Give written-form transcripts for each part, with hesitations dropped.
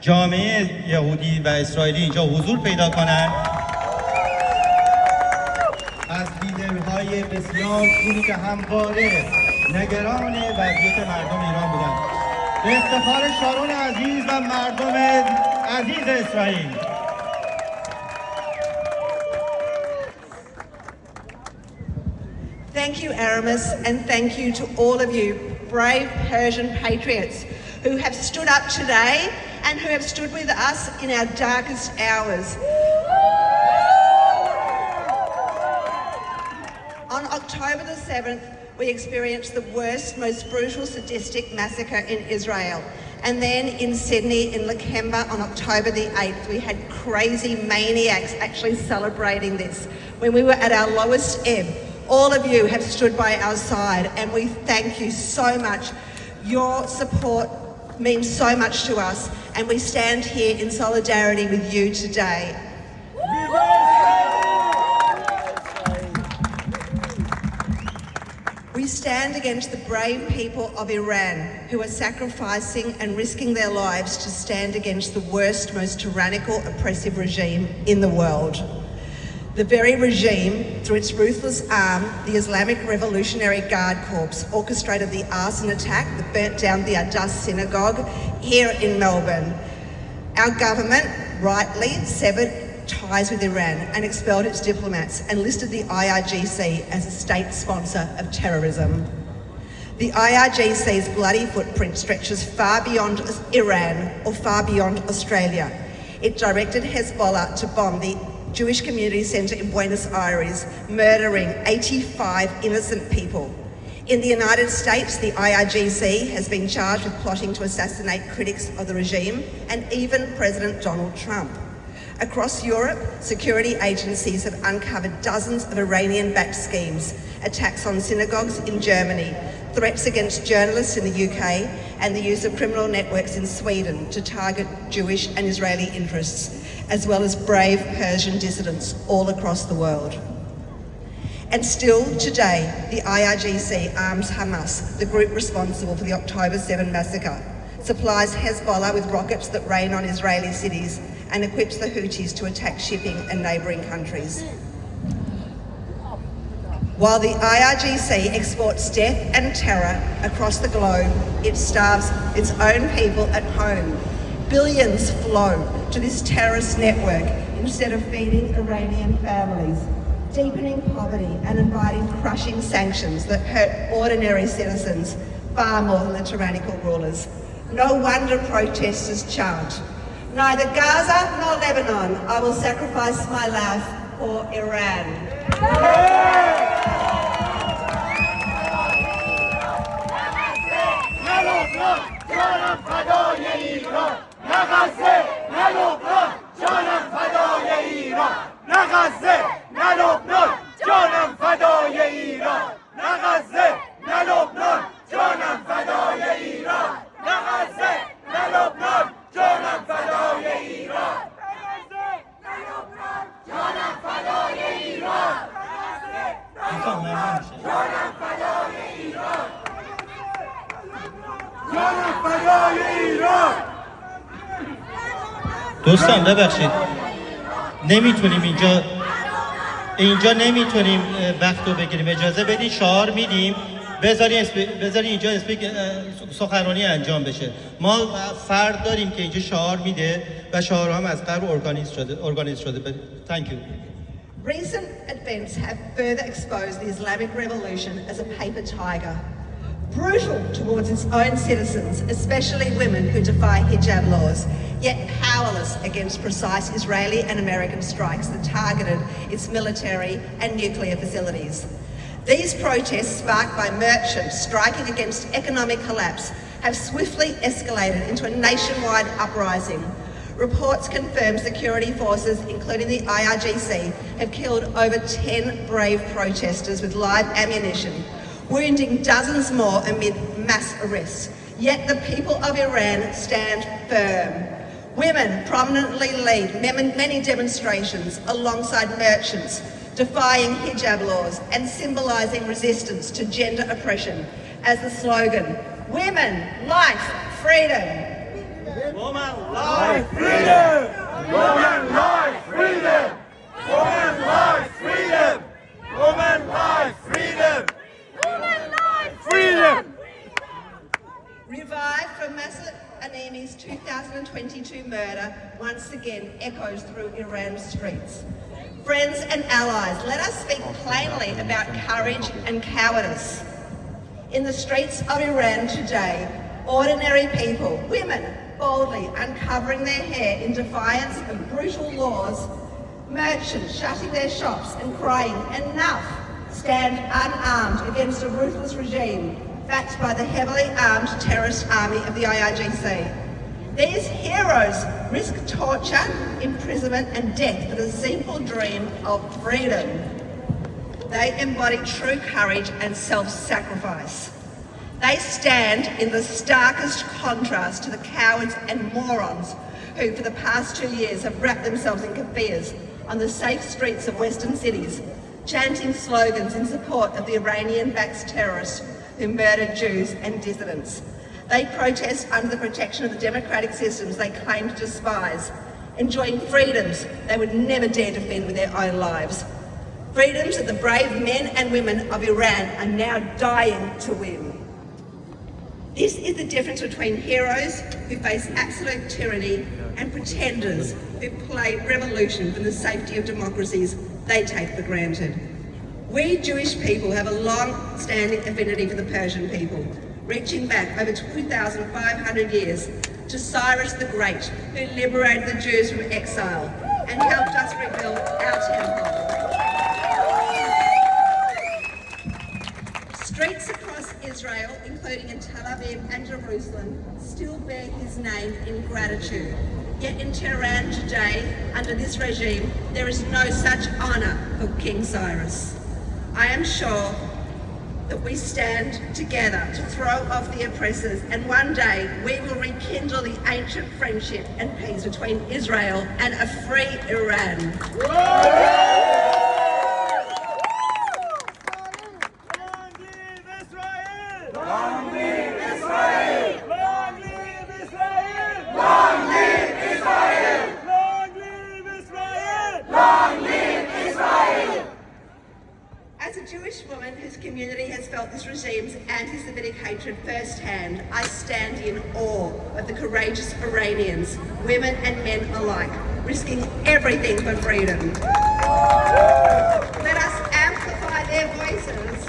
جامعه یهودی و اسرائیلی اینجا حضور پیدا کنند. از لیدرهای بسیار خوبی که همواره نگران وضعیت مردم ایران بودند. به افتخار شارون عزیز و مردم عزیز اسرائیل. Thank you, Aramis, and thank you to all of you, brave Persian patriots, who have stood up today and who have stood with us in our darkest hours. On October the 7th, we experienced the worst, most brutal, sadistic massacre in Israel. And then in Sydney, in Lakemba, on October the 8th, we had crazy maniacs actually celebrating this. When we were at our lowest ebb, all of you have stood by our side, and we thank you so much. Your support means so much to us, and we stand here in solidarity with you today. We stand against the brave people of Iran who are sacrificing and risking their lives to stand against the worst, most tyrannical, oppressive regime in the world. The very regime, through its ruthless arm, the Islamic Revolutionary Guard Corps, orchestrated the arson attack that burnt down the Adass synagogue here in Melbourne. Our government rightly severed ties with Iran and expelled its diplomats and listed the IRGC as a state sponsor of terrorism. The IRGC's bloody footprint stretches far beyond Iran or far beyond Australia. It directed Hezbollah to bomb the Jewish Community Centre in Buenos Aires, murdering 85 innocent people. In the United States, the IRGC has been charged with plotting to assassinate critics of the regime and even President Donald Trump. Across Europe, security agencies have uncovered dozens of Iranian-backed schemes, attacks on synagogues in Germany, threats against journalists in the UK, and the use of criminal networks in Sweden to target Jewish and Israeli interests, as well as brave Persian dissidents all across the world. And still today, the IRGC arms Hamas, the group responsible for the October 7 massacre, supplies Hezbollah with rockets that rain on Israeli cities, and equips the Houthis to attack shipping and neighbouring countries. While the IRGC exports death and terror across the globe, it starves its own people at home. Billions flow to this terrorist network instead of feeding Iranian families, deepening poverty and inviting crushing sanctions that hurt ordinary citizens far more than the tyrannical rulers. No wonder protesters chant, "Neither Gaza nor Lebanon, I will sacrifice my life for Iran." دوستان ببخشید نمیتونیم اینجا نمیتونیم وقت رو بگیریم، اجازه بدین شعار میدیم، بذاری اینجا سخنرانی انجام بشه. ما فرد داریم که اینجا شعار میده و شعارها هم از قبل ارگانیز شده. Thank you. Recent events have further exposed the Islamic Revolution as a paper tiger, brutal towards its own citizens, especially women who defy hijab laws, yet powerless against precise Israeli and American strikes that targeted its military and nuclear facilities. These protests, sparked by merchants striking against economic collapse, have swiftly escalated into a nationwide uprising. Reports confirm security forces, including the IRGC, have killed over 10 brave protesters with live ammunition, wounding dozens more amid mass arrests. Yet the people of Iran stand firm. Women prominently lead many demonstrations alongside merchants, defying hijab laws and symbolising resistance to gender oppression as the slogan, "Women, Life, Freedom." Woman life freedom! Woman life freedom! Woman life freedom! Woman life freedom! Woman life freedom! Revived from Massa Amini's 2022 murder once again echoes through Iran's streets. Friends and allies, let us speak plainly about courage and cowardice. In the streets of Iran today, ordinary people, women, boldly uncovering their hair in defiance of brutal laws, merchants shutting their shops and crying, "Enough!" stand unarmed against a ruthless regime backed by the heavily armed terrorist army of the IRGC. These heroes risk torture, imprisonment and death for the simple dream of freedom. They embody true courage and self-sacrifice. They stand in the starkest contrast to the cowards and morons who for the past 2 years have wrapped themselves in keffiyehs on the safe streets of Western cities, chanting slogans in support of the Iranian-backed terrorists who murdered Jews and dissidents. They protest under the protection of the democratic systems they claim to despise, enjoying freedoms they would never dare defend with their own lives. Freedoms that the brave men and women of Iran are now dying to win. This is the difference between heroes who face absolute tyranny and pretenders who play revolution from the safety of democracies they take for granted. We Jewish people have a long-standing affinity for the Persian people, reaching back over 2,500 years to Cyrus the Great, who liberated the Jews from exile and helped us rebuild our temple. Streets across Israel, including in Tel Aviv and Jerusalem, still bear his name in gratitude. Yet in Tehran today, under this regime, there is no such honour for King Cyrus. I am sure that we stand together to throw off the oppressors, and one day we will rekindle the ancient friendship and peace between Israel and a free Iran. Long live Israel! Long live Israel! Long live Israel! Long live Israel! Long live Israel! As a Jewish woman whose community has felt this regime's anti-Semitic hatred firsthand, I stand in awe of the courageous Iranians, women and men alike, risking everything for freedom. Let us amplify their voices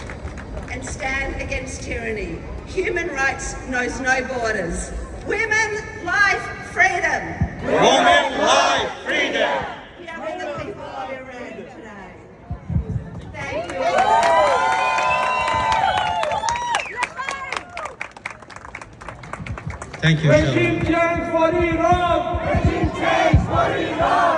and stand against tyranny. Human rights knows no borders. Women, life, freedom! Woman life freedom. We are with the people of Iran today. Thank you. Thank you, Sharon. Regime change for Iran! Regime change for Iran!